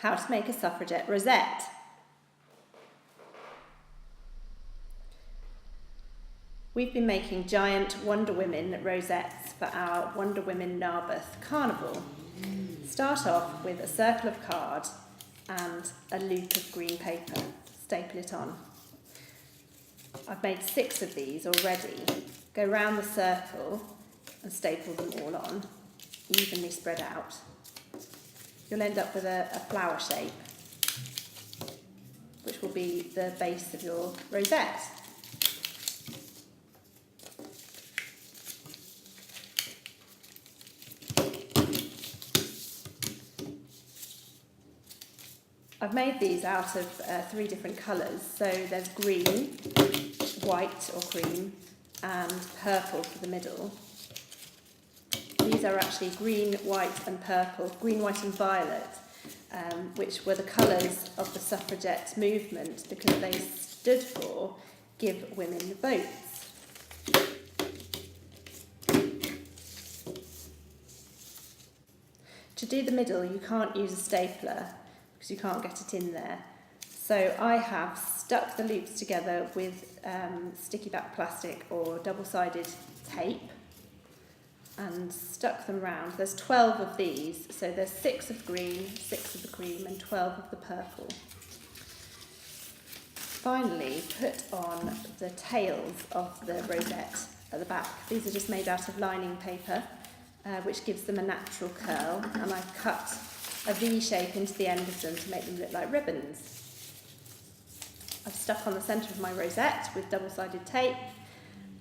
How to make a suffragette rosette. We've been making giant Wonder Women rosettes for our Wonder Women Narberth Carnival. Start off with a circle of card and a loop of green paper. Staple it on. I've made 6 of these already. Go round the circle and staple them all on, evenly spread out. You'll end up with a flower shape, which will be the base of your rosette. I've made these out of 3 different colours, so there's green, white or cream, and purple for the middle. These are actually green, white and purple, green, white and violet, which were the colours of the suffragette movement because they stood for Give Women Votes. To do the middle, you can't use a stapler because you can't get it in there. So I have stuck the loops together with sticky back plastic or double-sided tape and stuck them round. There's 12 of these, so there's 6 of green, 6 of the cream and 12 of the purple. Finally, put on the tails of the rosette at the back. These are just made out of lining paper, which gives them a natural curl, and I've cut a V shape into the end of them to make them look like ribbons. I've stuck on the centre of my rosette with double-sided tape,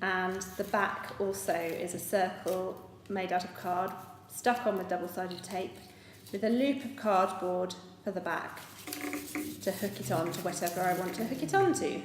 and the back also is a circle made out of card, stuck on with double-sided tape, with a loop of cardboard for the back to hook it on to whatever I want to hook it on to.